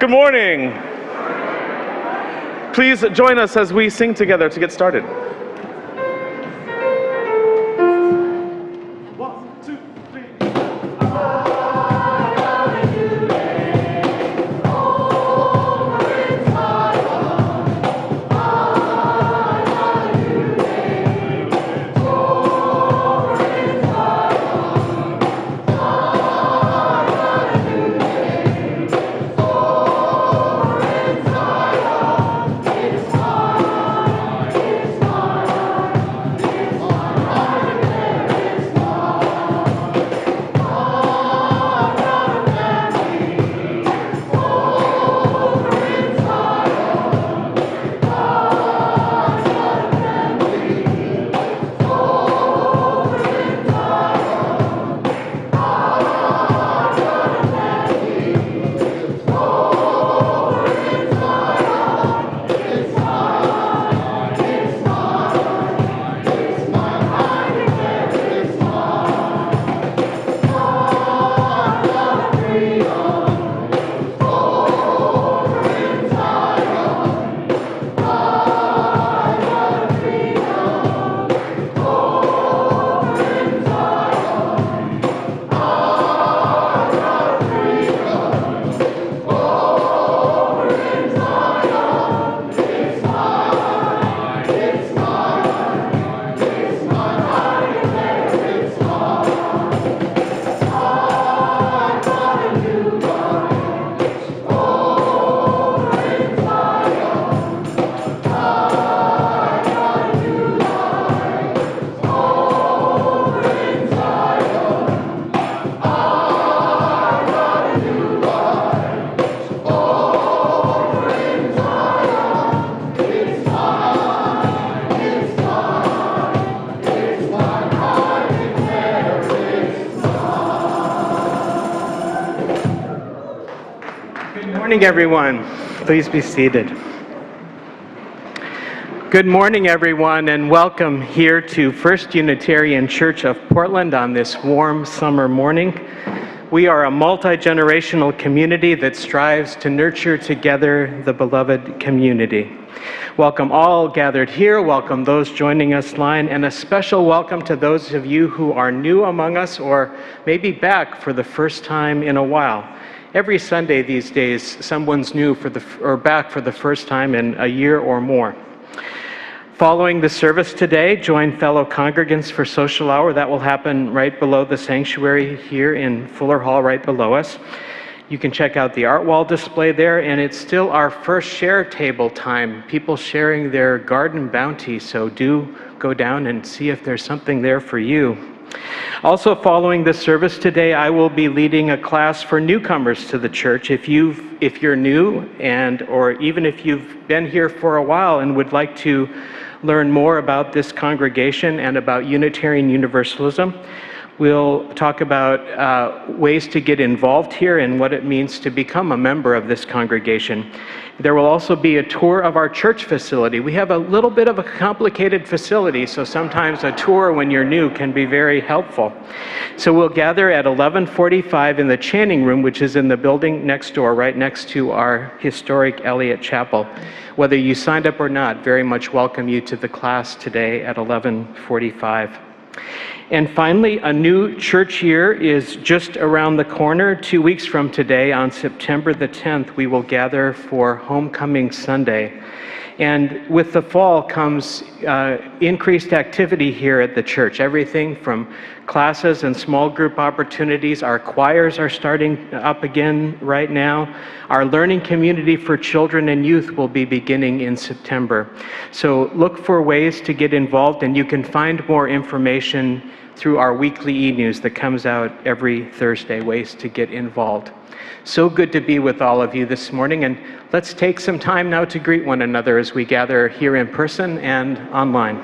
Good morning. Please join us as we sing together to get started. Good morning, everyone. Please be seated. Good morning, everyone, and welcome here to First Unitarian Church of Portland on this warm summer morning. We are a multi-generational community that strives to nurture together the beloved community. Welcome all gathered here, welcome those joining us online, and a special welcome to those of you who are new among us or maybe back for the first time in a while. Every Sunday these days, someone's new or back for the first time in a year or more. Following the service today, join fellow congregants for social hour. That will happen right below the sanctuary here in Fuller Hall, right below us. You can check out the art wall display there, and it's still our first share table time, people sharing their garden bounty, so do go down and see if there's something there for you. Also, following this service today, I will be leading a class for newcomers to the church. If you're new, or even if you've been here for a while and would like to learn more about this congregation and about Unitarian Universalism, we'll talk about ways to get involved here and what it means to become a member of this congregation. There will also be a tour of our church facility. We have a little bit of a complicated facility, so sometimes a tour when you're new can be very helpful. So we'll gather at 11:45 in the Channing Room, which is in the building next door, right next to our historic Elliott Chapel. Whether you signed up or not, very much welcome you to the class today at 11:45. And finally, a new church year is just around the corner. 2 weeks from today, on September the 10th, we will gather for Homecoming Sunday. And with the fall comes increased activity here at the church. Everything from classes and small group opportunities. Our choirs are starting up again right now. Our learning community for children and youth will be beginning in September. So look for ways to get involved, and you can find more information through our weekly e-news that comes out every Thursday, ways to get involved. So good to be with all of you this morning, and let's take some time now to greet one another as we gather here in person and online.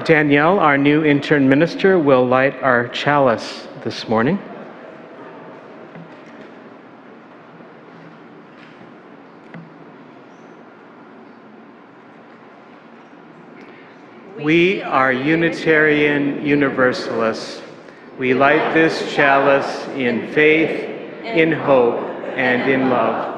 Danielle, our new intern minister, will light our chalice this morning. We are Unitarian Universalists. We light this chalice in faith, in hope, and in love.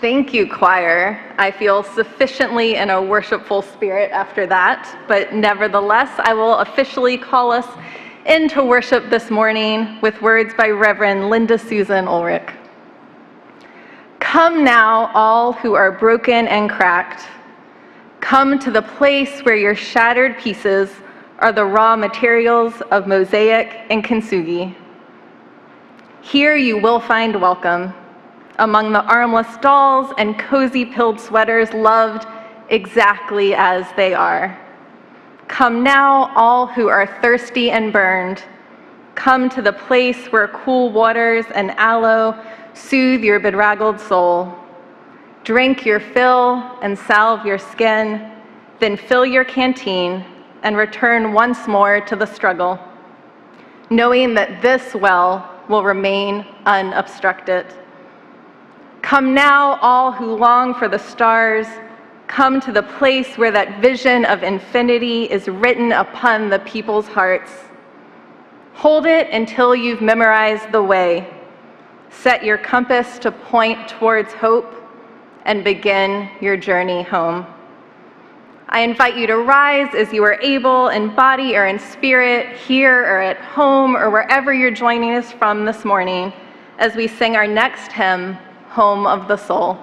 Thank you, choir. I feel sufficiently in a worshipful spirit after that, but nevertheless, I will officially call us into worship this morning with words by Reverend Linda Susan Ulrich. Come now, all who are broken and cracked. Come to the place where your shattered pieces are the raw materials of mosaic and kintsugi. Here you will find welcome among the armless dolls and cozy pilled sweaters loved exactly as they are. Come now, all who are thirsty and burned. Come to the place where cool waters and aloe soothe your bedraggled soul. Drink your fill and salve your skin, then fill your canteen and return once more to the struggle, knowing that this well will remain unobstructed. Come now, all who long for the stars. Come to the place where that vision of infinity is written upon the people's hearts. Hold it until you've memorized the way. Set your compass to point towards hope and begin your journey home. I invite you to rise as you are able, in body or in spirit, here or at home or wherever you're joining us from this morning, as we sing our next hymn, Home of the Soul.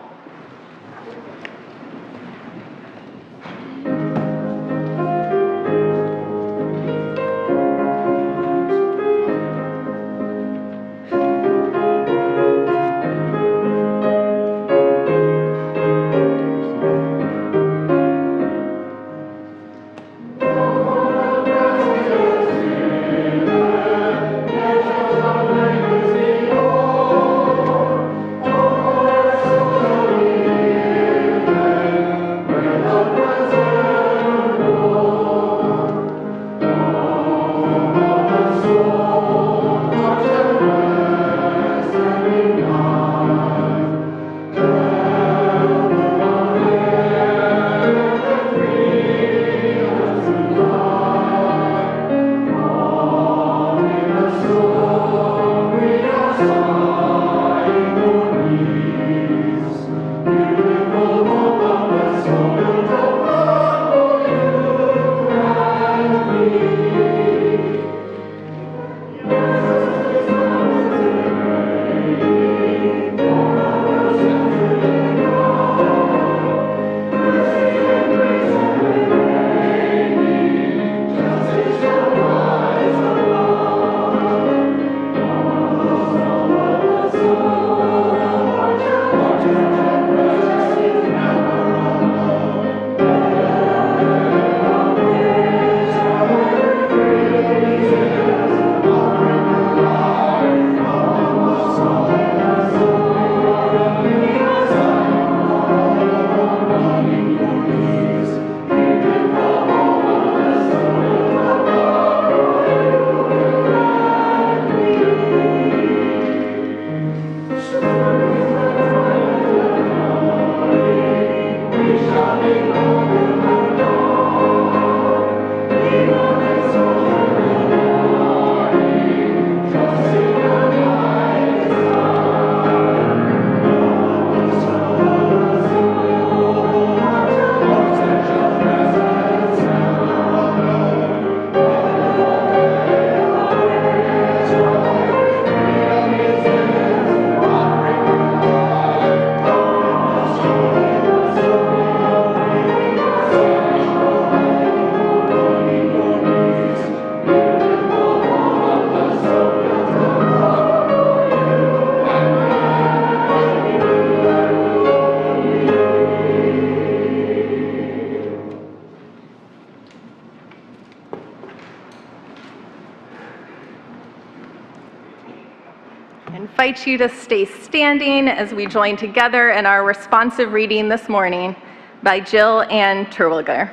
I invite you to stay standing as we join together in our responsive reading this morning by Jill Ann Terwilliger.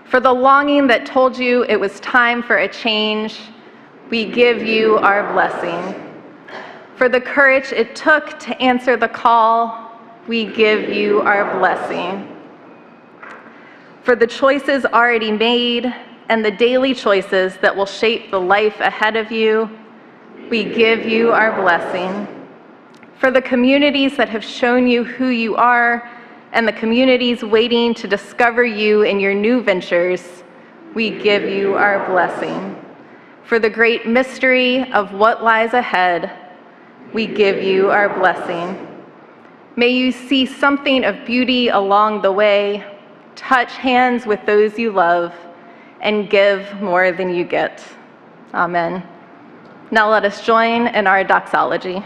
For the longing that told you it was time for a change, we give you our blessing. For the courage it took to answer the call, we give you our blessing. For the choices already made and the daily choices that will shape the life ahead of you, we give you our blessing. For the communities that have shown you who you are and the communities waiting to discover you in your new ventures, we give you our blessing. For the great mystery of what lies ahead, we give you our blessing. May you see something of beauty along the way, touch hands with those you love, and give more than you get. Amen. Now let us join in our doxology.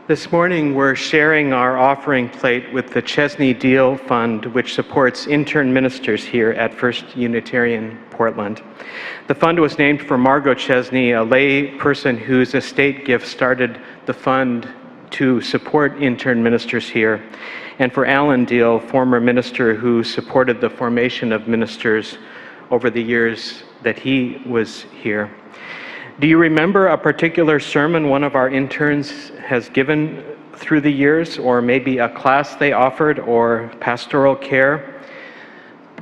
This morning, we're sharing our offering plate with the Chesney Deal Fund, which supports intern ministers here at First Unitarian Portland. The fund was named for Margot Chesney, a lay person whose estate gift started the fund to support intern ministers here, and for Alan Deal, former minister who supported the formation of ministers over the years that he was here. Do you remember a particular sermon one of our interns has given through the years, or maybe a class they offered, or pastoral care?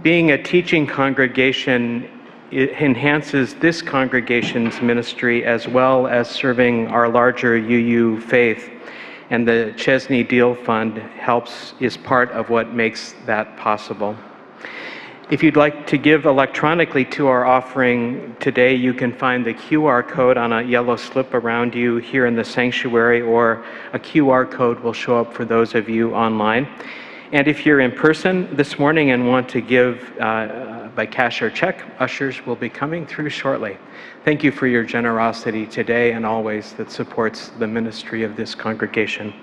Being a teaching congregation, it enhances this congregation's ministry as well as serving our larger UU faith, and the Chesney Deal Fund is part of what makes that possible. If you'd like to give electronically to our offering today, you can find the QR code on a yellow slip around you here in the sanctuary, or a QR code will show up for those of you online. And if you're in person this morning and want to give by cash or check, ushers will be coming through shortly. Thank you for your generosity today and always that supports the ministry of this congregation.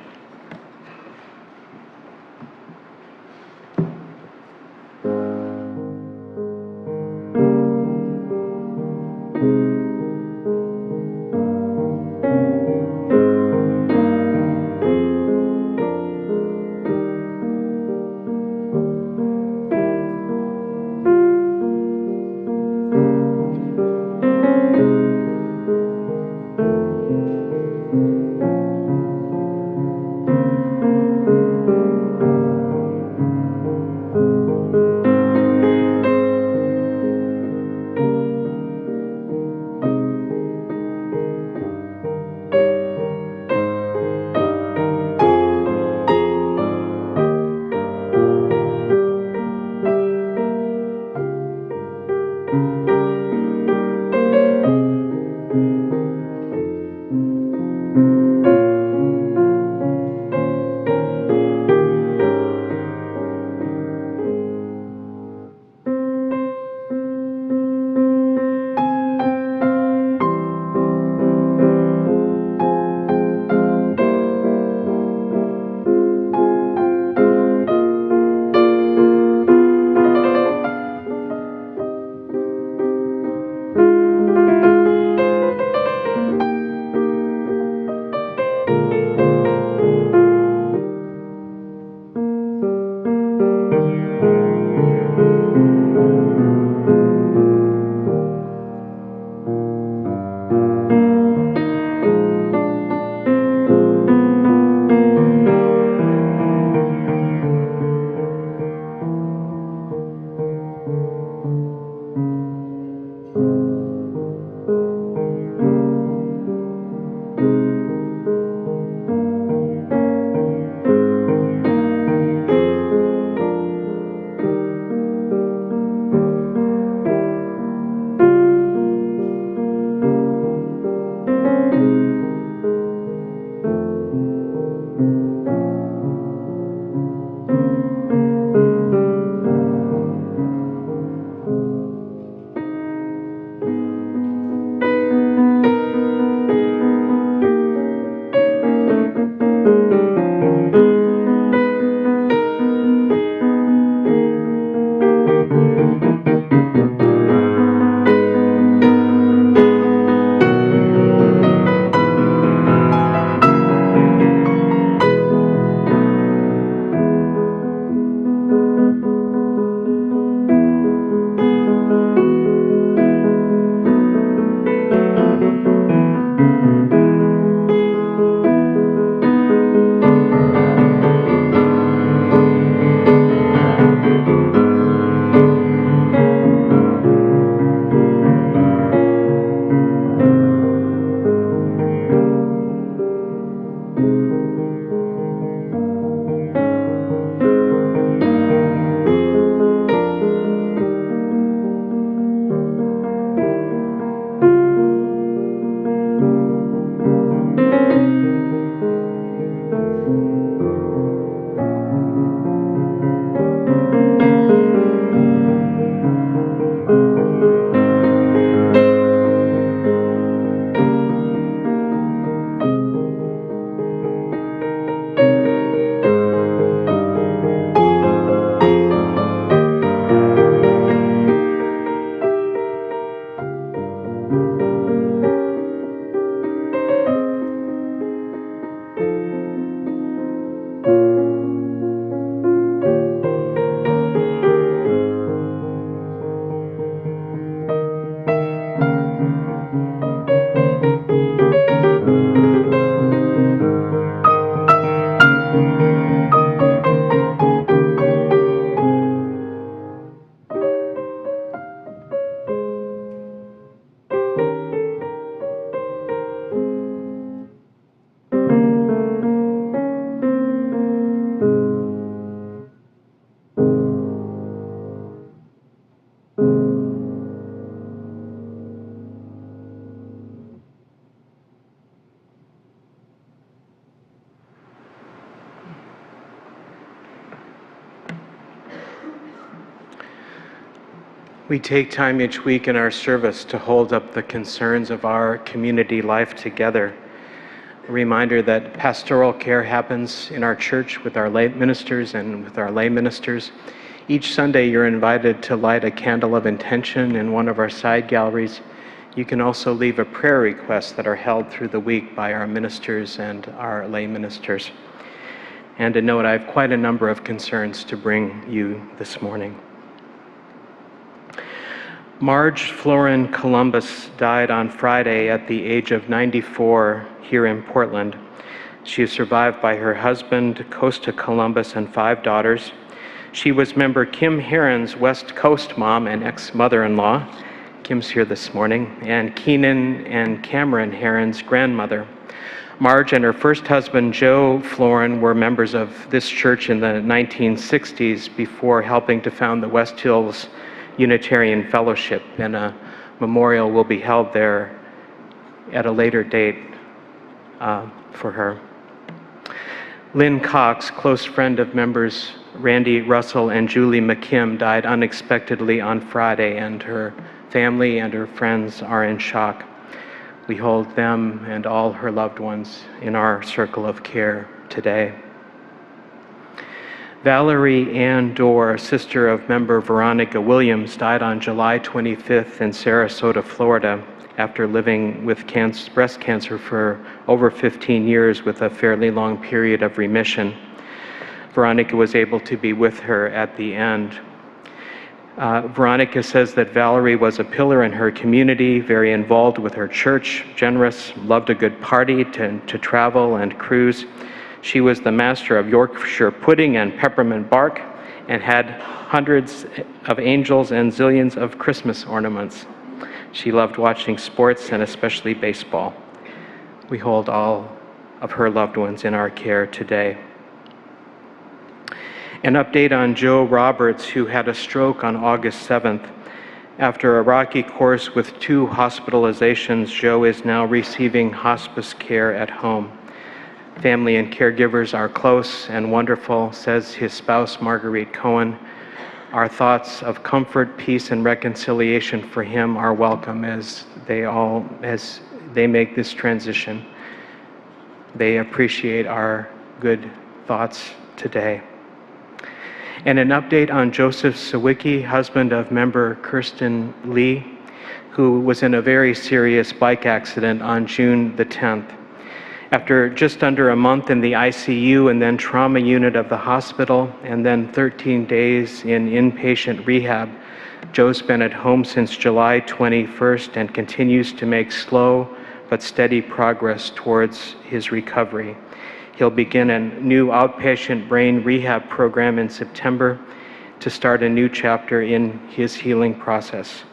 We take time each week in our service to hold up the concerns of our community life together. A reminder that pastoral care happens in our church with our lay ministers and with our lay ministers. Each Sunday, you're invited to light a candle of intention in one of our side galleries. You can also leave a prayer request that are held through the week by our ministers and our lay ministers. And to note, I have quite a number of concerns to bring you this morning. Marge Florin Columbus died on Friday at the age of 94 here in Portland. She is survived by her husband, Costa Columbus, and 5 daughters. She was member Kim Heron's West Coast mom and ex-mother-in-law. Kim's here this morning. And Keenan and Cameron Heron's grandmother. Marge and her first husband, Joe Florin, were members of this church in the 1960s before helping to found the West Hills Unitarian Fellowship, and a memorial will be held there at a later date for her. Lynn Cox, close friend of members Randy Russell and Julie McKim, died unexpectedly on Friday, and her family and her friends are in shock. We hold them and all her loved ones in our circle of care today. Valerie Ann Dorr, sister of member Veronica Williams, died on July 25th in Sarasota, Florida, after living with breast cancer for over 15 years with a fairly long period of remission. Veronica was able to be with her at the end. Veronica says that Valerie was a pillar in her community, very involved with her church, generous, loved a good party, to travel and cruise. She was the master of Yorkshire pudding and peppermint bark and had hundreds of angels and zillions of Christmas ornaments. She loved watching sports and especially baseball. We hold all of her loved ones in our care today. An update on Joe Roberts, who had a stroke on August 7th. After a rocky course with 2 hospitalizations, Joe is now receiving hospice care at home. Family and caregivers are close and wonderful, says his spouse, Marguerite Cohen. Our thoughts of comfort, peace, and reconciliation for him are welcome as they make this transition. They appreciate our good thoughts today. And an update on Joseph Sawicki, husband of member Kirsten Lee, who was in a very serious bike accident on June the 10th. After just under a month in the ICU and then trauma unit of the hospital, and then 13 days in inpatient rehab, Joe's been at home since July 21st and continues to make slow but steady progress towards his recovery. He'll begin a new outpatient brain rehab program in September to start a new chapter in his healing process.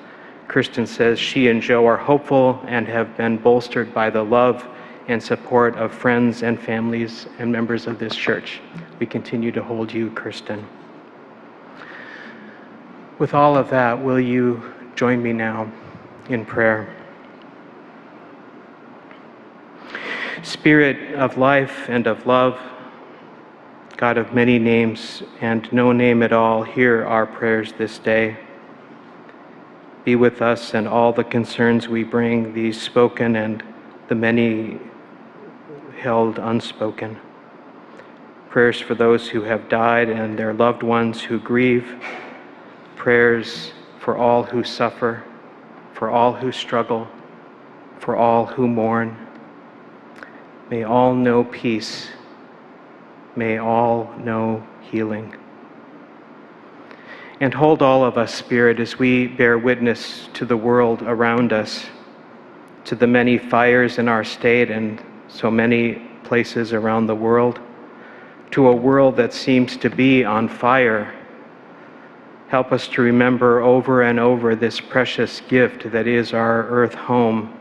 Kirsten says she and Joe are hopeful and have been bolstered by the love and support of friends and families and members of this church. We continue to hold you, Kirsten. With all of that, will you join me now in prayer? Spirit of life and of love, God of many names and no name at all, hear our prayers this day. Be with us and all the concerns we bring, these spoken and the many held unspoken. Prayers for those who have died and their loved ones who grieve. Prayers for all who suffer, for all who struggle, for all who mourn. May all know peace. May all know healing. And hold all of us, Spirit, as we bear witness to the world around us, to the many fires in our state and so many places around the world, to a world that seems to be on fire. Help us to remember over and over this precious gift that is our earth home,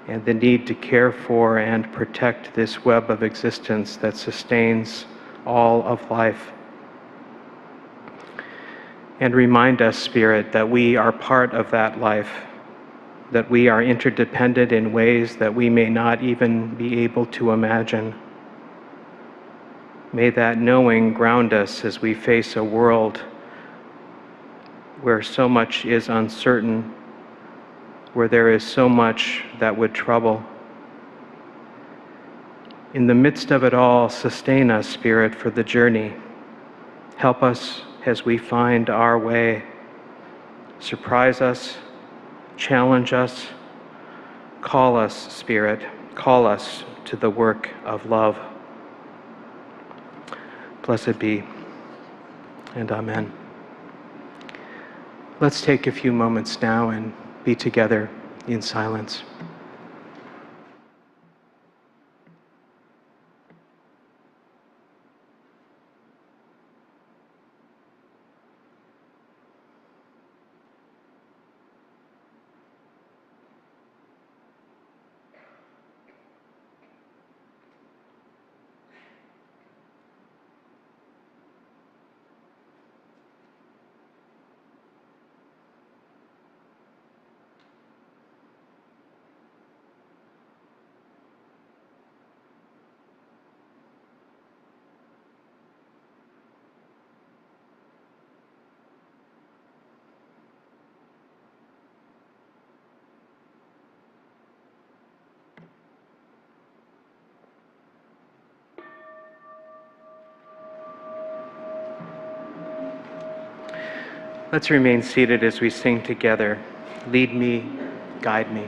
and the need to care for and protect this web of existence that sustains all of life. And remind us, Spirit, that we are part of that life, that we are interdependent in ways that we may not even be able to imagine. May that knowing ground us as we face a world where so much is uncertain, where there is so much that would trouble. In the midst of it all, sustain us, Spirit, for the journey. Help us as we find our way. Surprise us, challenge us, call us, Spirit, call us to the work of love. Blessed be, and amen. Let's take a few moments now and be together in silence. Let's remain seated as we sing together. Lead me, guide me.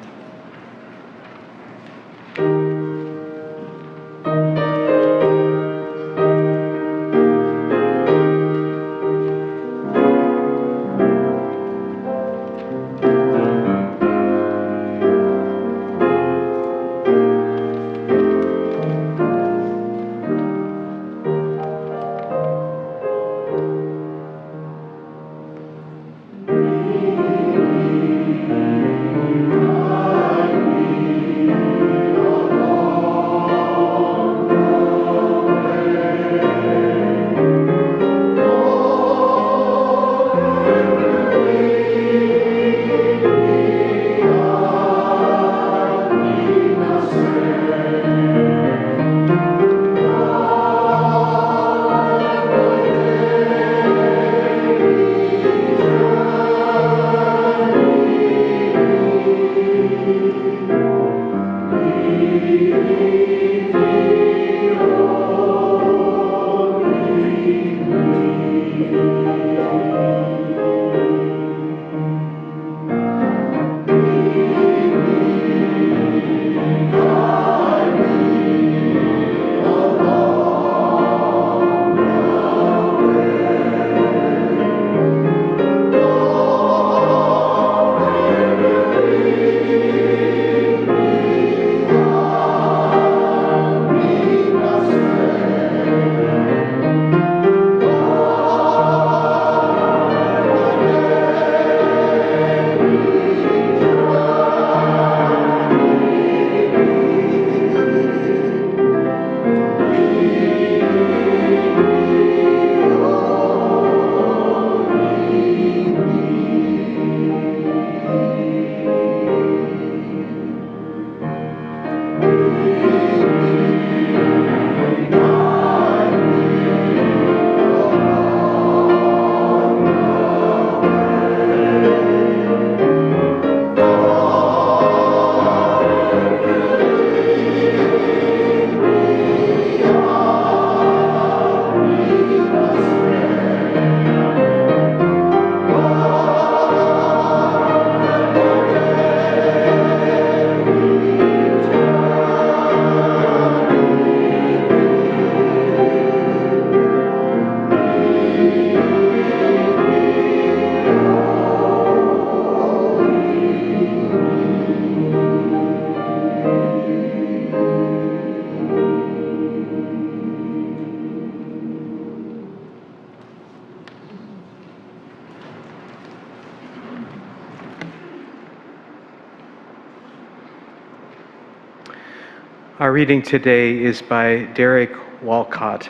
Our reading today is by Derek Walcott,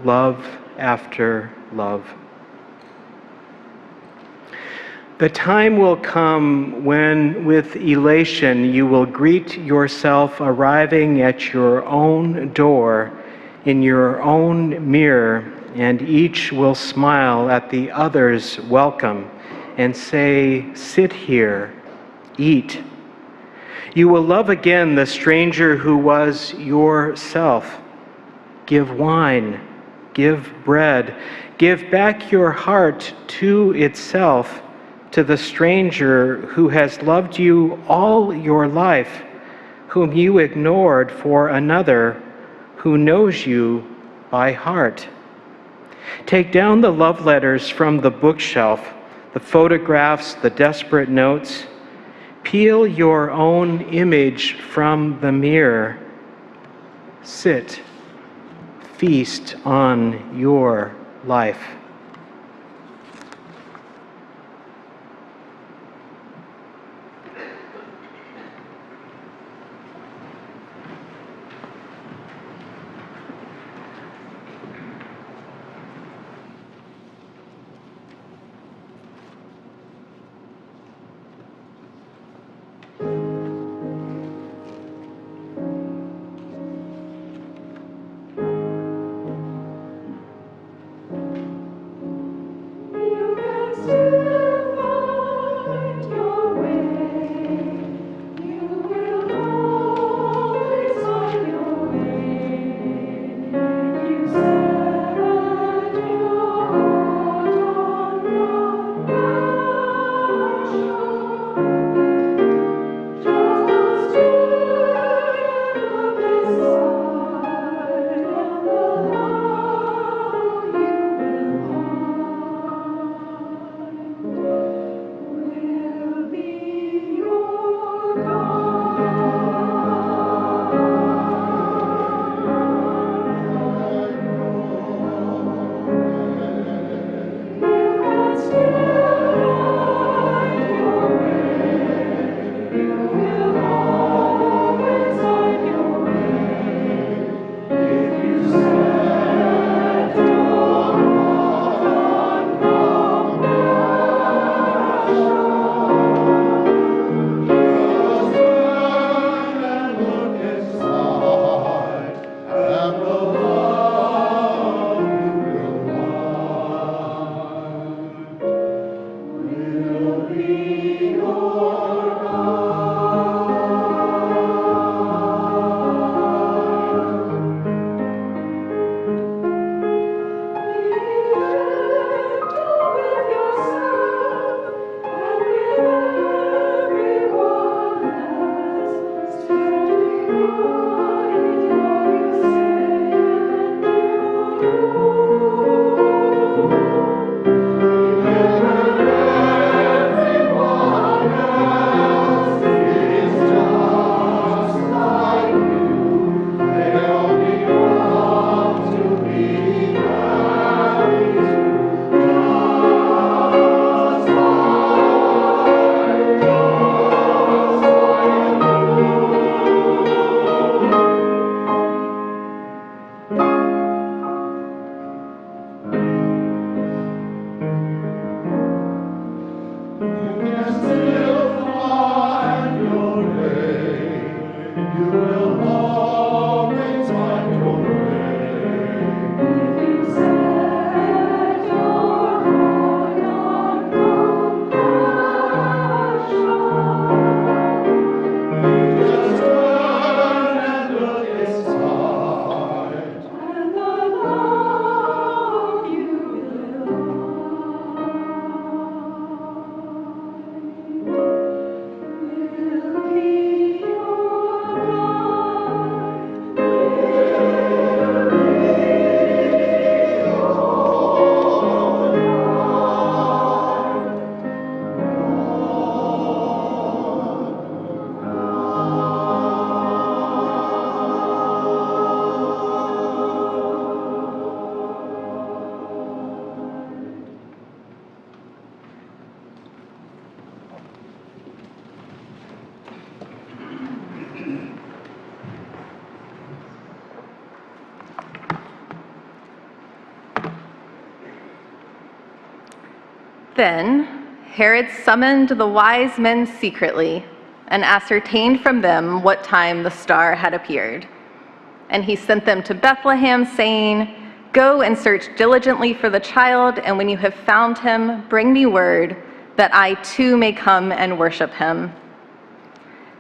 Love After Love. The time will come when, with elation, you will greet yourself arriving at your own door in your own mirror, and each will smile at the other's welcome and say, "Sit here, eat." You will love again the stranger who was yourself. Give wine, give bread, give back your heart to itself, to the stranger who has loved you all your life, whom you ignored for another who knows you by heart. Take down the love letters from the bookshelf, the photographs, the desperate notes. Peel your own image from the mirror. Sit, feast on your life. Then Herod summoned the wise men secretly and ascertained from them what time the star had appeared. And he sent them to Bethlehem, saying, "Go and search diligently for the child, and when you have found him, bring me word, that I too may come and worship him."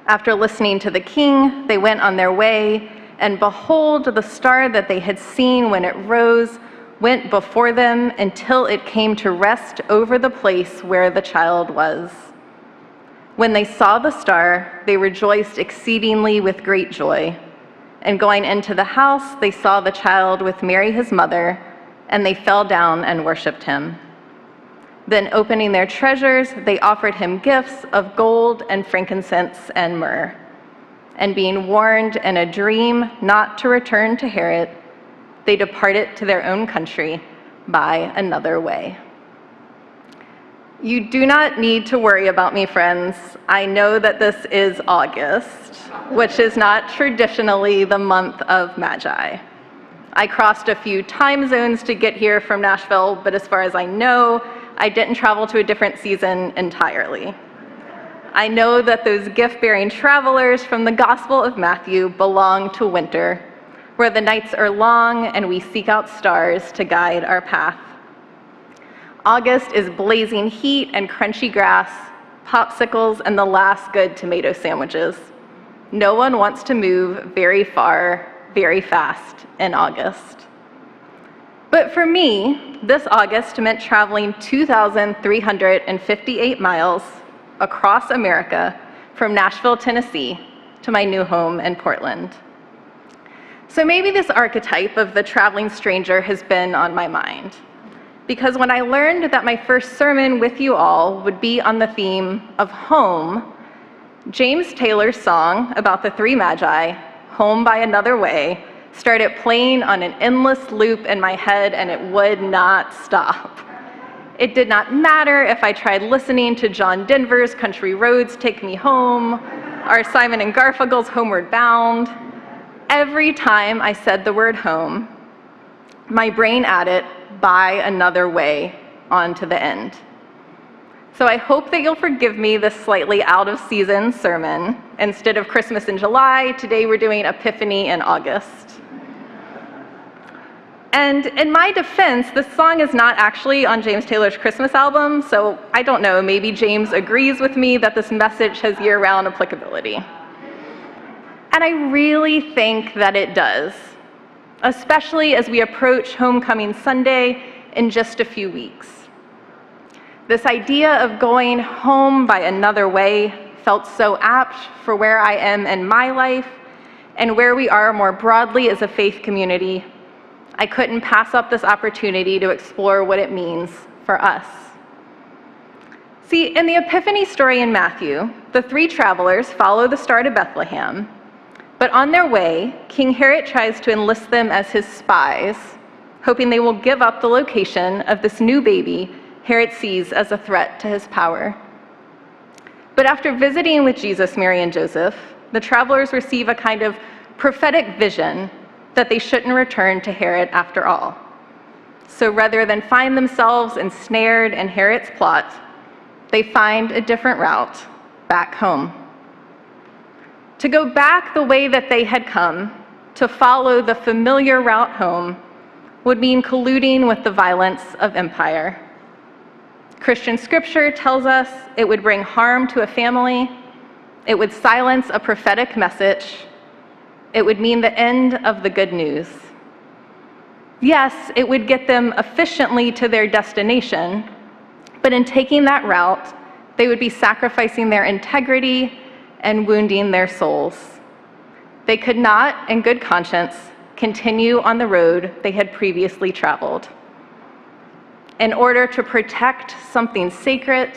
After listening to the king, they went on their way, and behold, the star that they had seen when it rose went before them until it came to rest over the place where the child was. When they saw the star, they rejoiced exceedingly with great joy. And going into the house, they saw the child with Mary his mother, and they fell down and worshiped him. Then opening their treasures, they offered him gifts of gold and frankincense and myrrh. And being warned in a dream not to return to Herod, they departed to their own country by another way. You do not need to worry about me, friends. I know that this is August, which is not traditionally the month of Magi. I crossed a few time zones to get here from Nashville, but as far as I know, I didn't travel to a different season entirely. I know that those gift-bearing travelers from the Gospel of Matthew belong to winter, where the nights are long and we seek out stars to guide our path. August is blazing heat and crunchy grass, popsicles, and the last good tomato sandwiches. No one wants to move very far, very fast in August. But for me, this August meant traveling 2,358 miles across America from Nashville, Tennessee, to my new home in Portland. So maybe this archetype of the traveling stranger has been on my mind, because when I learned that my first sermon with you all would be on the theme of home, James Taylor's song about the three magi, "Home by Another Way," started playing on an endless loop in my head, and it would not stop. It did not matter if I tried listening to John Denver's "Country Roads Take Me Home" or Simon and Garfunkel's "Homeward Bound." Every time I said the word home, my brain added "by another way" onto the end. So I hope that you'll forgive me this slightly out-of-season sermon. Instead of Christmas in July, today we're doing Epiphany in August. And in my defense, this song is not actually on James Taylor's Christmas album, so I don't know, maybe James agrees with me that this message has year-round applicability. And I really think that it does, especially as we approach Homecoming Sunday in just a few weeks. This idea of going home by another way felt so apt for where I am in my life and where we are more broadly as a faith community. I couldn't pass up this opportunity to explore what it means for us. See, in the Epiphany story in Matthew, the three travelers follow the star to Bethlehem, but on their way, King Herod tries to enlist them as his spies, hoping they will give up the location of this new baby Herod sees as a threat to his power. But after visiting with Jesus, Mary, and Joseph, the travelers receive a kind of prophetic vision that they shouldn't return to Herod after all. So rather than find themselves ensnared in Herod's plot, they find a different route back home. To go back the way that they had come, to follow the familiar route home, would mean colluding with the violence of empire. Christian scripture tells us it would bring harm to a family, it would silence a prophetic message, it would mean the end of the good news. Yes, it would get them efficiently to their destination, but in taking that route, they would be sacrificing their integrity and wounding their souls. They could not, in good conscience, continue on the road they had previously traveled. In order to protect something sacred,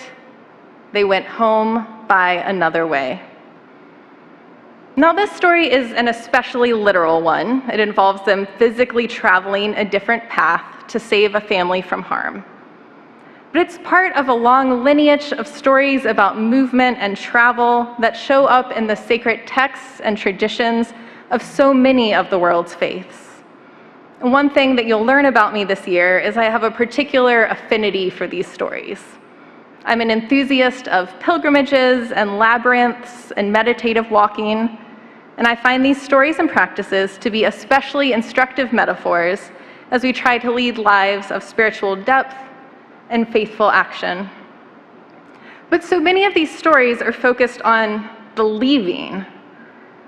they went home by another way. Now, this story is an especially literal one. It involves them physically traveling a different path to save a family from harm. But it's part of a long lineage of stories about movement and travel that show up in the sacred texts and traditions of so many of the world's faiths. And one thing that you'll learn about me this year is I have a particular affinity for these stories. I'm an enthusiast of pilgrimages and labyrinths and meditative walking, and I find these stories and practices to be especially instructive metaphors as we try to lead lives of spiritual depth and faithful action. But so many of these stories are focused on the leaving.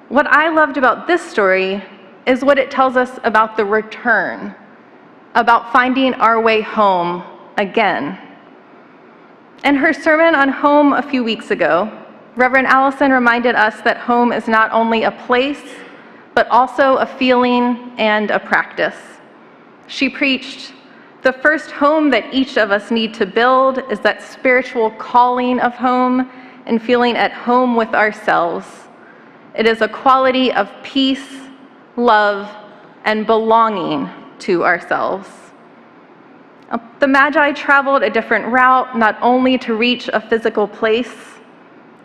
What I loved about this story is what it tells us about the return, about finding our way home again. In her sermon on home a few weeks ago, Reverend Allison reminded us that home is not only a place, but also a feeling and a practice. She preached, "The first home that each of us need to build is that spiritual calling of home and feeling at home with ourselves. It is a quality of peace, love, and belonging to ourselves." The Magi traveled a different route, not only to reach a physical place,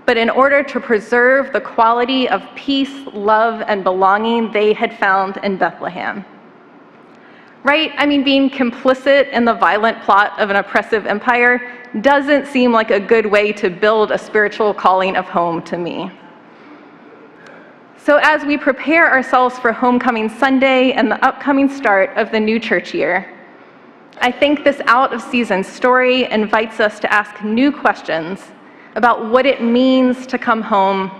but in order to preserve the quality of peace, love, and belonging they had found in Bethlehem. Right? I mean, being complicit in the violent plot of an oppressive empire doesn't seem like a good way to build a spiritual calling of home to me. So as we prepare ourselves for Homecoming Sunday and the upcoming start of the new church year, I think this out-of-season story invites us to ask new questions about what it means to come home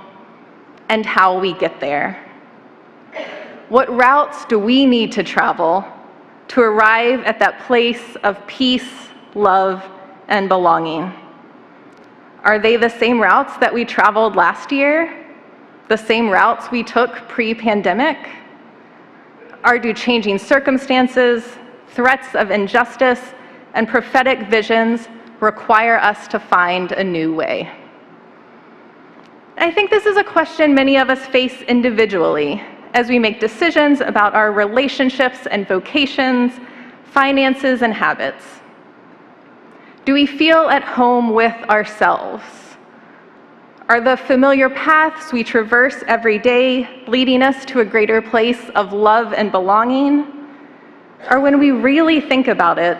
and how we get there. What routes do we need to travel to arrive at that place of peace, love, and belonging? Are they the same routes that we traveled last year? The same routes we took pre-pandemic? Or do changing circumstances, threats of injustice, and prophetic visions require us to find a new way? I think this is a question many of us face individually as we make decisions about our relationships and vocations, finances, and habits. Do we feel at home with ourselves? Are the familiar paths we traverse every day leading us to a greater place of love and belonging? Or when we really think about it,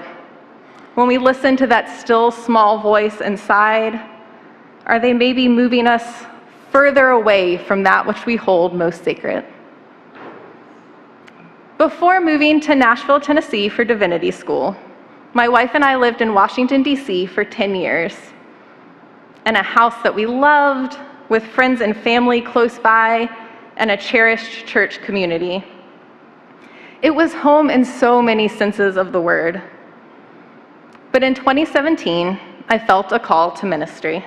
when we listen to that still small voice inside, are they maybe moving us further away from that which we hold most sacred? Before moving to Nashville, Tennessee for divinity school, my wife and I lived in Washington, D.C. for 10 years, in a house that we loved, with friends and family close by, and a cherished church community. It was home in so many senses of the word. But in 2017, I felt a call to ministry.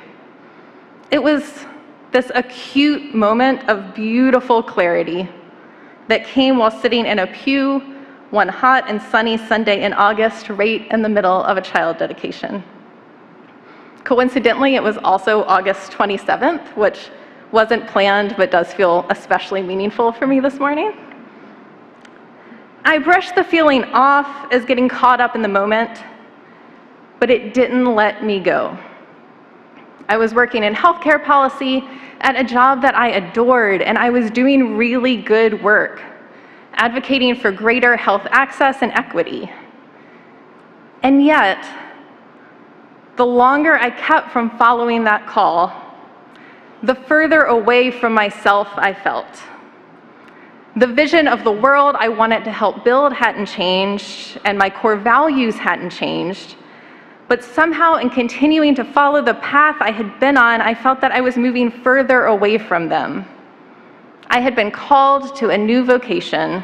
It was this acute moment of beautiful clarity that came while sitting in a pew one hot and sunny Sunday in August, right in the middle of a child dedication. Coincidentally, it was also August 27th, which wasn't planned but does feel especially meaningful for me this morning. I brushed the feeling off as getting caught up in the moment, but it didn't let me go. I was working in healthcare policy at a job that I adored, and I was doing really good work, advocating for greater health access and equity. And yet, the longer I kept from following that call, the further away from myself I felt. The vision of the world I wanted to help build hadn't changed, and my core values hadn't changed. But somehow, in continuing to follow the path I had been on, I felt that I was moving further away from them. I had been called to a new vocation,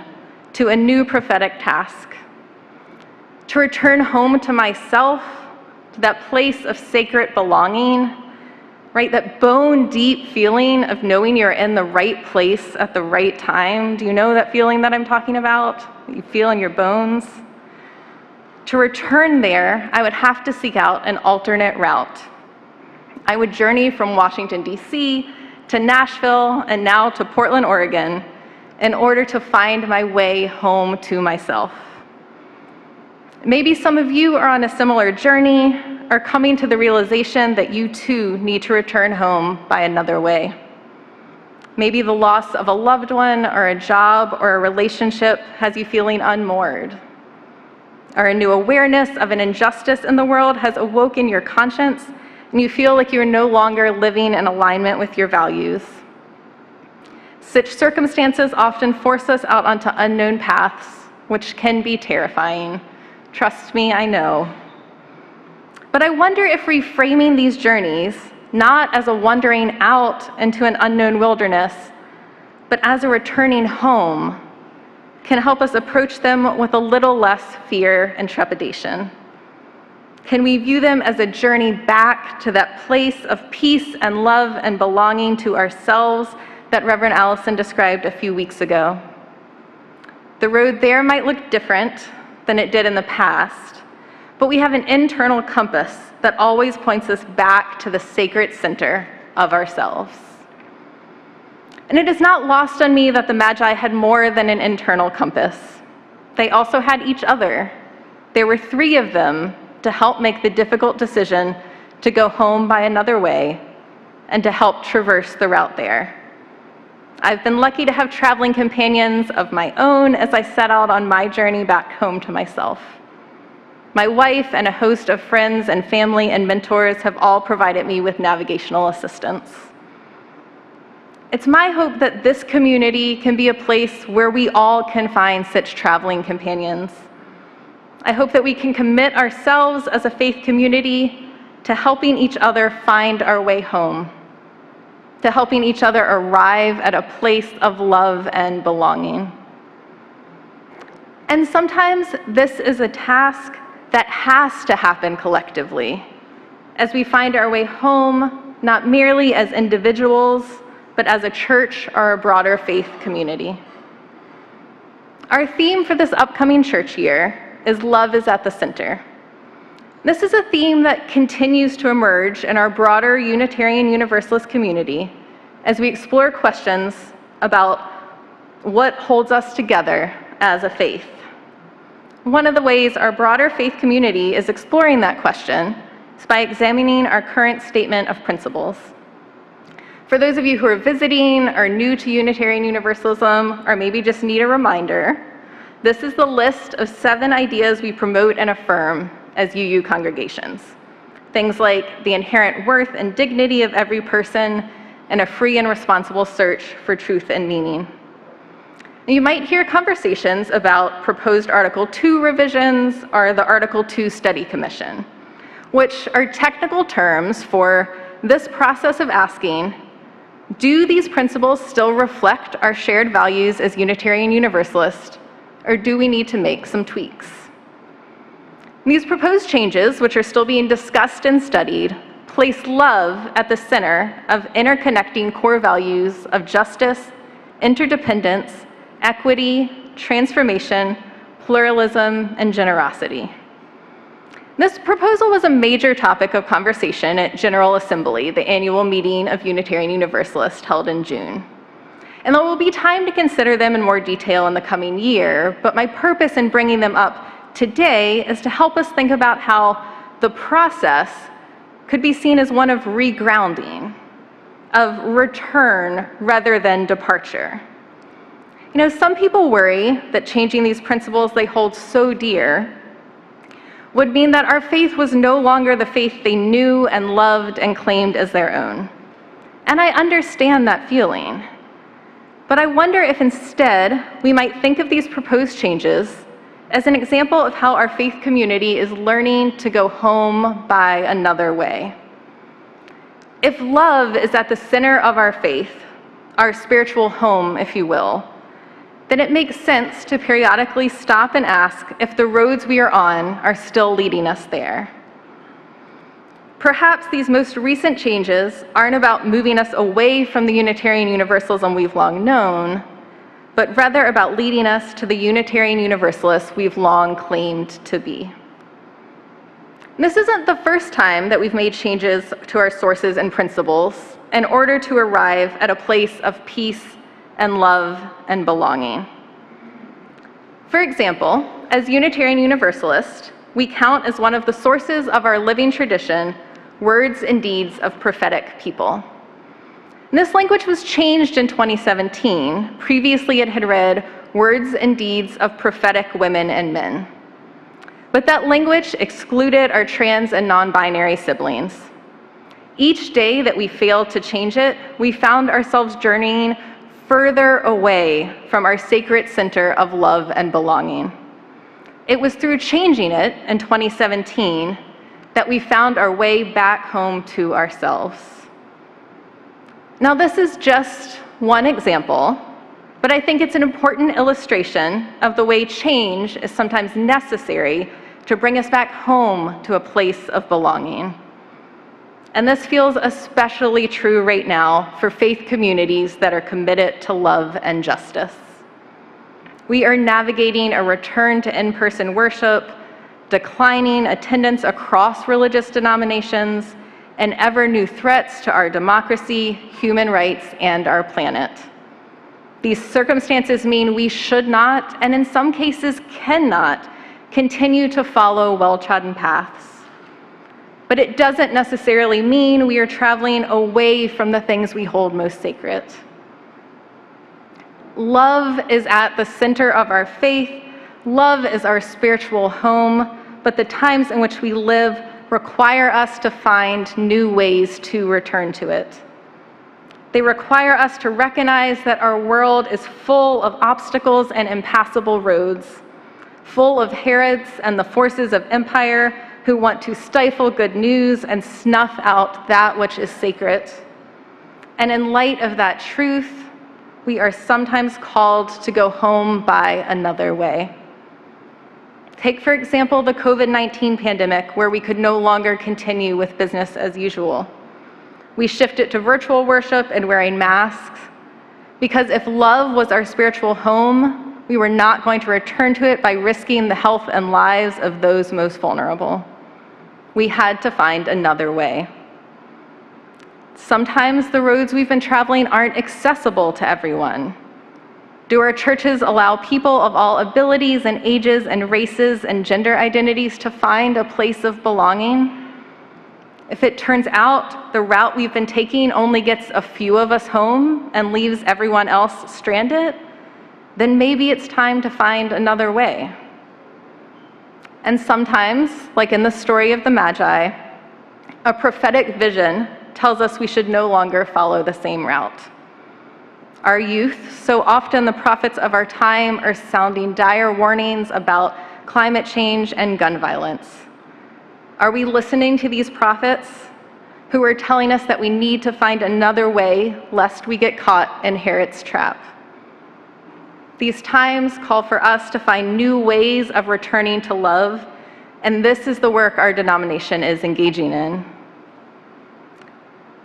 to a new prophetic task, to return home to myself, to that place of sacred belonging, right? That bone-deep feeling of knowing you're in the right place at the right time. Do you know that feeling that I'm talking about? That you feel in your bones? To return there, I would have to seek out an alternate route. I would journey from Washington, D.C. to Nashville and now to Portland, Oregon, in order to find my way home to myself. Maybe some of you are on a similar journey, or coming to the realization that you too need to return home by another way. Maybe the loss of a loved one or a job or a relationship has you feeling unmoored. Or a new awareness of an injustice in the world has awoken your conscience and you feel like you're no longer living in alignment with your values. Such circumstances often force us out onto unknown paths, which can be terrifying. Trust me, I know. But I wonder if reframing these journeys not as a wandering out into an unknown wilderness, but as a returning home, can help us approach them with a little less fear and trepidation? Can we view them as a journey back to that place of peace and love and belonging to ourselves that Reverend Allison described a few weeks ago? The road there might look different than it did in the past, but we have an internal compass that always points us back to the sacred center of ourselves. And it is not lost on me that the Magi had more than an internal compass. They also had each other. There were 3 of them to help make the difficult decision to go home by another way and to help traverse the route there. I've been lucky to have traveling companions of my own as I set out on my journey back home to myself. My wife and a host of friends and family and mentors have all provided me with navigational assistance. It's my hope that this community can be a place where we all can find such traveling companions. I hope that we can commit ourselves as a faith community to helping each other find our way home, to helping each other arrive at a place of love and belonging. And sometimes this is a task that has to happen collectively, as we find our way home, not merely as individuals, but as a church or a broader faith community. Our theme for this upcoming church year is Love is at the Center. This is a theme that continues to emerge in our broader Unitarian Universalist community as we explore questions about what holds us together as a faith. One of the ways our broader faith community is exploring that question is by examining our current statement of principles. For those of you who are visiting or new to Unitarian Universalism, or maybe just need a reminder, this is the list of 7 ideas we promote and affirm as UU congregations. Things like the inherent worth and dignity of every person and a free and responsible search for truth and meaning. You might hear conversations about proposed Article 2 revisions or the Article 2 Study Commission, which are technical terms for this process of asking, do these principles still reflect our shared values as Unitarian Universalists, or do we need to make some tweaks? These proposed changes, which are still being discussed and studied, place love at the center of interconnecting core values of justice, interdependence, equity, transformation, pluralism, and generosity. This proposal was a major topic of conversation at General Assembly, the annual meeting of Unitarian Universalists held in June. And there will be time to consider them in more detail in the coming year, but my purpose in bringing them up today is to help us think about how the process could be seen as one of regrounding, of return rather than departure. You know, some people worry that changing these principles they hold so dear would mean that our faith was no longer the faith they knew and loved and claimed as their own. And I understand that feeling. But I wonder if instead we might think of these proposed changes as an example of how our faith community is learning to go home by another way. If love is at the center of our faith, our spiritual home, if you will, then it makes sense to periodically stop and ask if the roads we are on are still leading us there. Perhaps these most recent changes aren't about moving us away from the Unitarian Universalism we've long known, but rather about leading us to the Unitarian Universalists we've long claimed to be. This isn't the first time that we've made changes to our sources and principles in order to arrive at a place of peace and love and belonging. For example, as Unitarian Universalists, we count as one of the sources of our living tradition words and deeds of prophetic people. And this language was changed in 2017. Previously, it had read words and deeds of prophetic women and men. But that language excluded our trans and non-binary siblings. Each day that we failed to change it, we found ourselves journeying further away from our sacred center of love and belonging. It was through changing it in 2017 that we found our way back home to ourselves. Now, this is just one example, but I think it's an important illustration of the way change is sometimes necessary to bring us back home to a place of belonging. And this feels especially true right now for faith communities that are committed to love and justice. We are navigating a return to in-person worship, declining attendance across religious denominations, and ever new threats to our democracy, human rights, and our planet. These circumstances mean we should not, and in some cases cannot, continue to follow well-trodden paths. But it doesn't necessarily mean we are traveling away from the things we hold most sacred. Love is at the center of our faith. Love is our spiritual home, but the times in which we live require us to find new ways to return to it. They require us to recognize that our world is full of obstacles and impassable roads, full of Herods and the forces of empire who want to stifle good news and snuff out that which is sacred. And in light of that truth, we are sometimes called to go home by another way. Take, for example, the COVID-19 pandemic, where we could no longer continue with business as usual. We shifted to virtual worship and wearing masks, because if love was our spiritual home, we were not going to return to it by risking the health and lives of those most vulnerable. We had to find another way. Sometimes the roads we've been traveling aren't accessible to everyone. Do our churches allow people of all abilities and ages and races and gender identities to find a place of belonging? If it turns out the route we've been taking only gets a few of us home and leaves everyone else stranded, then maybe it's time to find another way. And sometimes, like in the story of the Magi, a prophetic vision tells us we should no longer follow the same route. Our youth, so often the prophets of our time, are sounding dire warnings about climate change and gun violence. Are we listening to these prophets who are telling us that we need to find another way lest we get caught in Herod's trap? These times call for us to find new ways of returning to love, and this is the work our denomination is engaging in.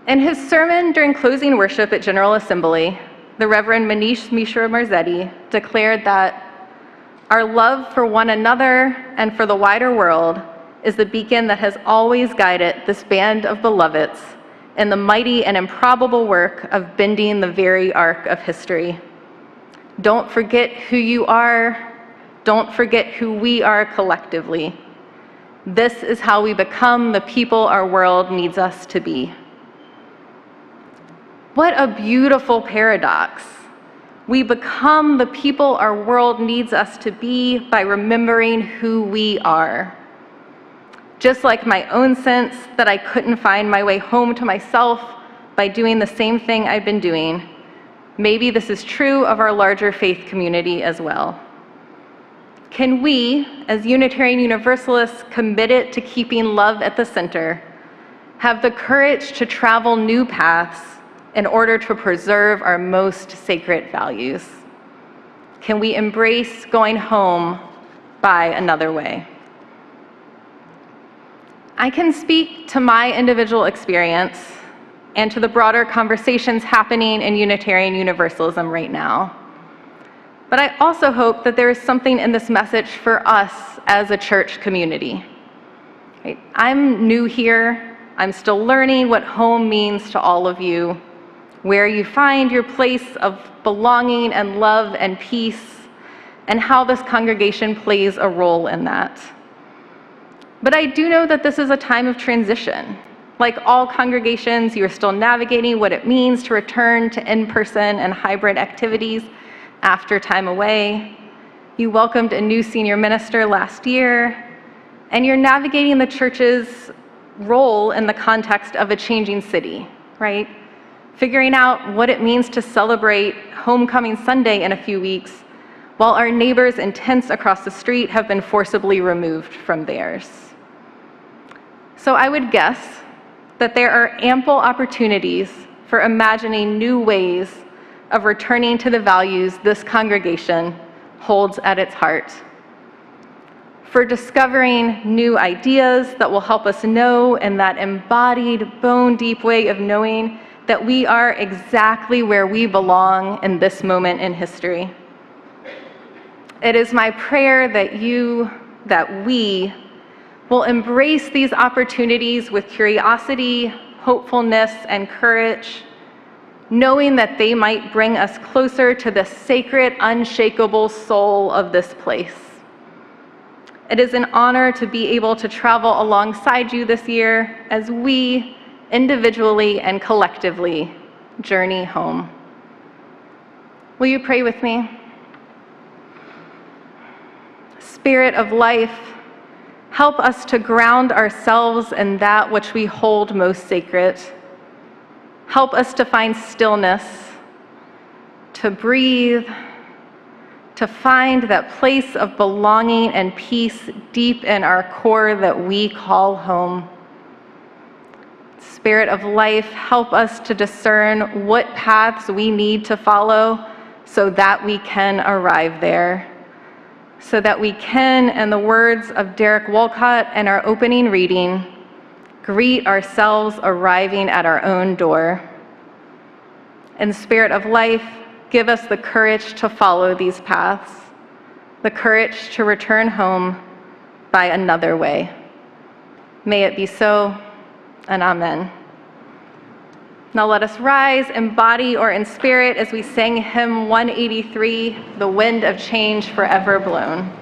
In his sermon during closing worship at General Assembly, the Reverend Manish Mishra Marzetti declared that our love for one another and for the wider world is the beacon that has always guided this band of beloveds in the mighty and improbable work of bending the very arc of history. Don't forget who you are. Don't forget who we are collectively. This is how we become the people our world needs us to be. What a beautiful paradox. We become the people our world needs us to be by remembering who we are. Just like my own sense that I couldn't find my way home to myself by doing the same thing I've been doing, maybe this is true of our larger faith community as well. Can we, as Unitarian Universalists committed to keeping love at the center, have the courage to travel new paths in order to preserve our most sacred values? Can we embrace going home by another way? I can speak to my individual experience and to the broader conversations happening in Unitarian Universalism right now. But I also hope that there is something in this message for us as a church community. Right? I'm new here. I'm still learning what home means to all of you, where you find your place of belonging and love and peace, and how this congregation plays a role in that. But I do know that this is a time of transition. Like all congregations, you are still navigating what it means to return to in-person and hybrid activities after time away. You welcomed a new senior minister last year, and you're navigating the church's role in the context of a changing city, right? Figuring out what it means to celebrate Homecoming Sunday in a few weeks, while our neighbors in tents across the street have been forcibly removed from theirs. So I would guess that there are ample opportunities for imagining new ways of returning to the values this congregation holds at its heart, for discovering new ideas that will help us know in that embodied, bone-deep way of knowing that we are exactly where we belong in this moment in history. It is my prayer that we will embrace these opportunities with curiosity, hopefulness, and courage, knowing that they might bring us closer to the sacred, unshakable soul of this place. It is an honor to be able to travel alongside you this year as we, individually and collectively, journey home. Will you pray with me? Spirit of life, help us to ground ourselves in that which we hold most sacred. Help us to find stillness, to breathe, to find that place of belonging and peace deep in our core that we call home. Spirit of life, help us to discern what paths we need to follow so that we can arrive there, so that we can, in the words of Derek Walcott in our opening reading, greet ourselves arriving at our own door. And Spirit of life, give us the courage to follow these paths, the courage to return home by another way. May it be so, and amen. Now let us rise in body or in spirit as we sing hymn 183, The Wind of Change Forever Blown.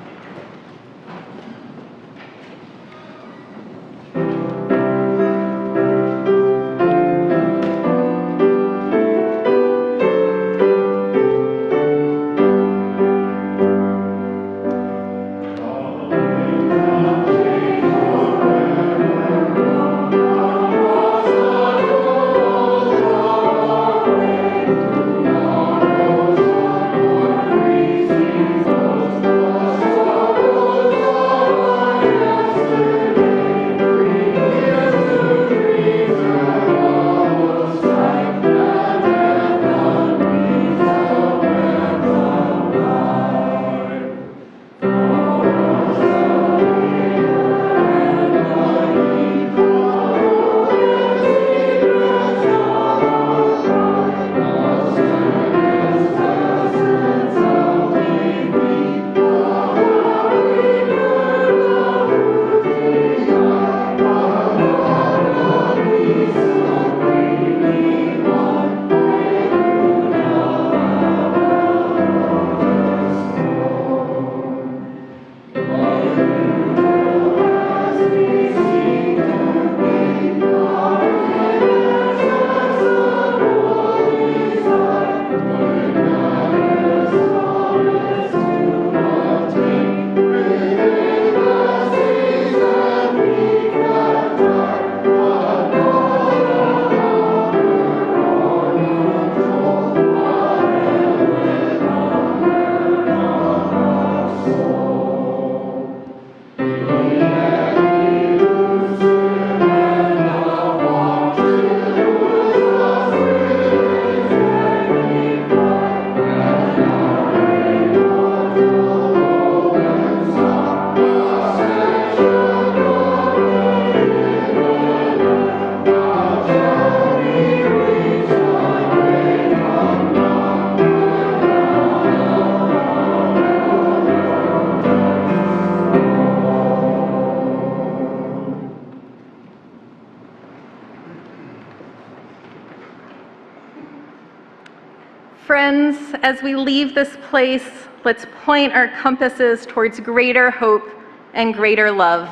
Friends, as we leave this place, let's point our compasses towards greater hope and greater love.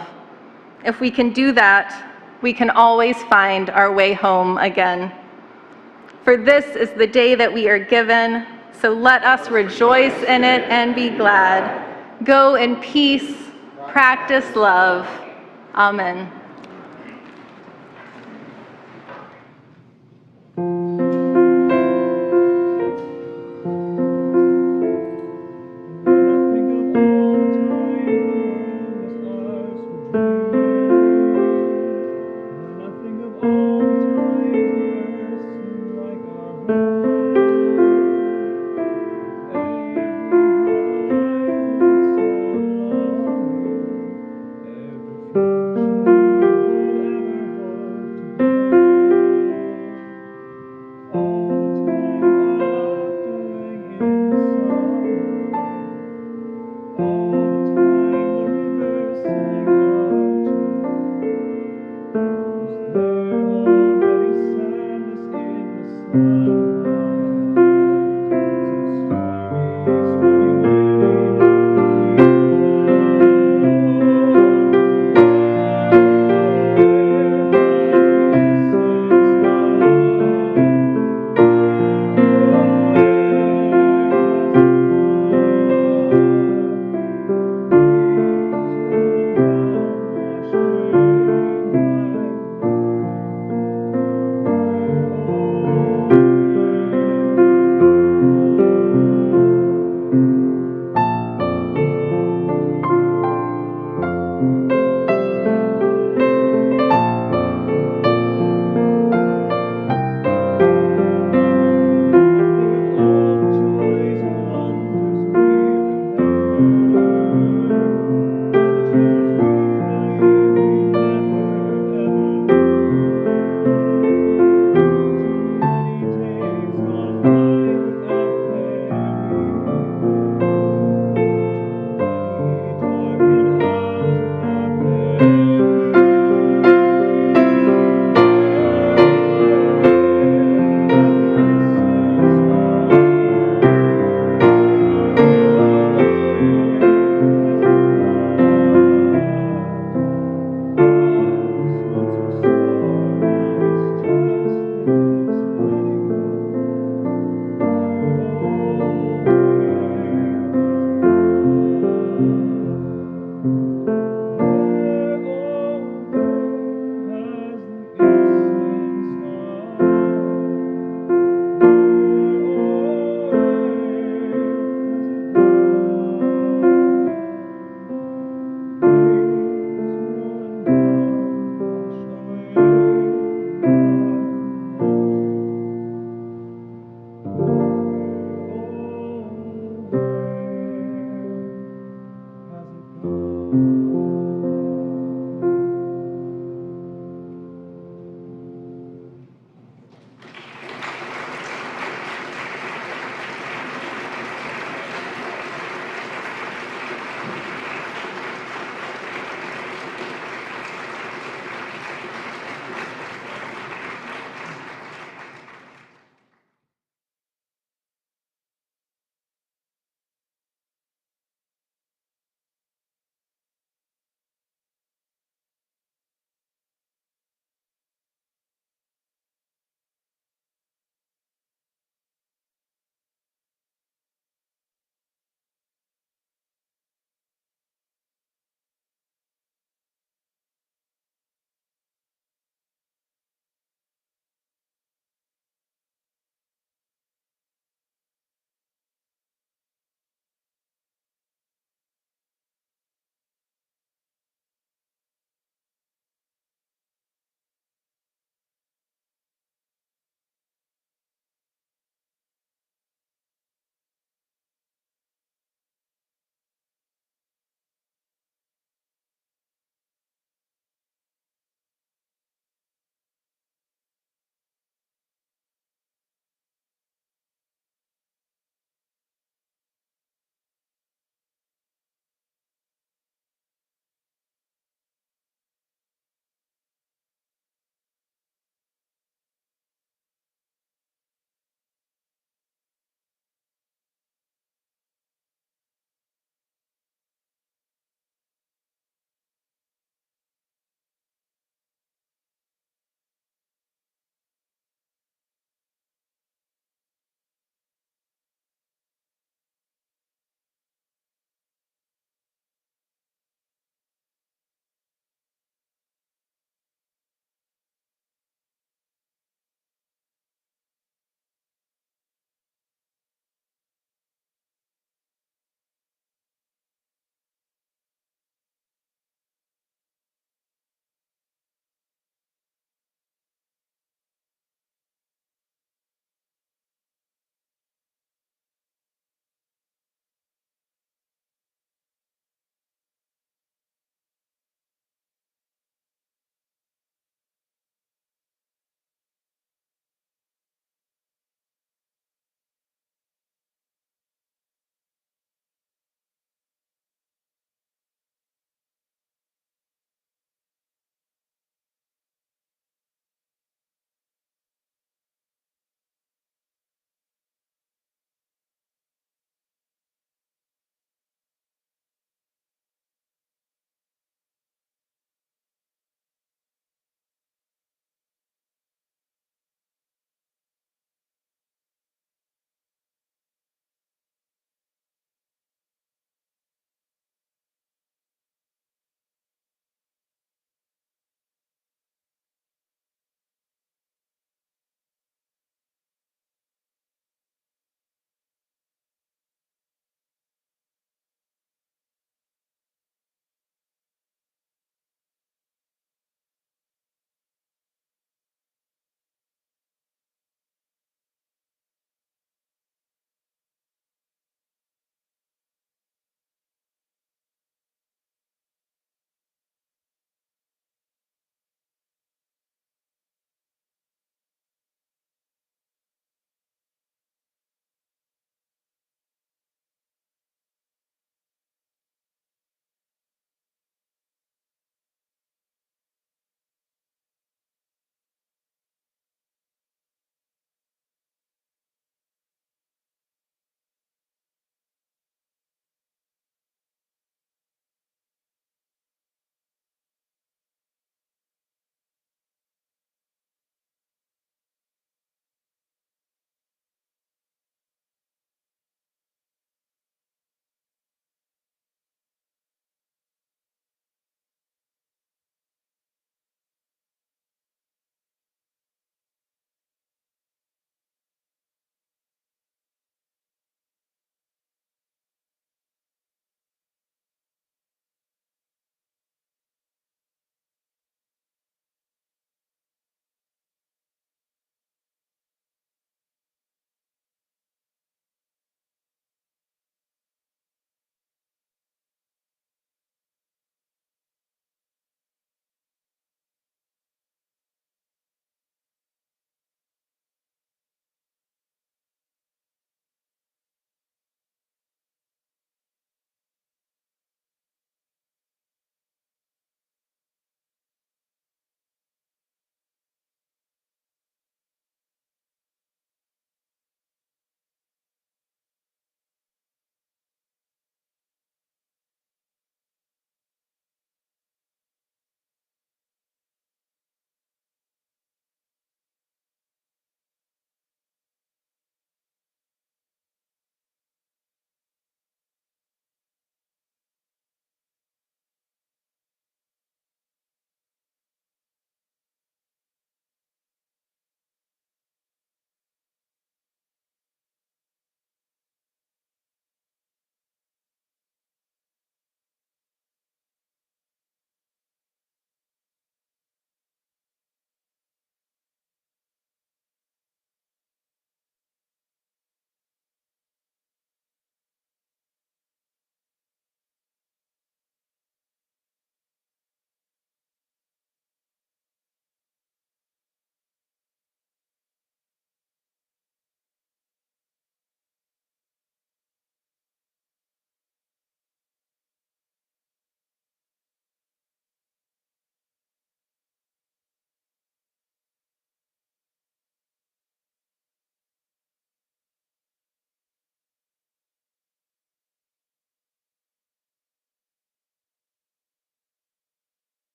If we can do that, we can always find our way home again. For this is the day that we are given, so let us rejoice in it and be glad. Go in peace, practice love. Amen.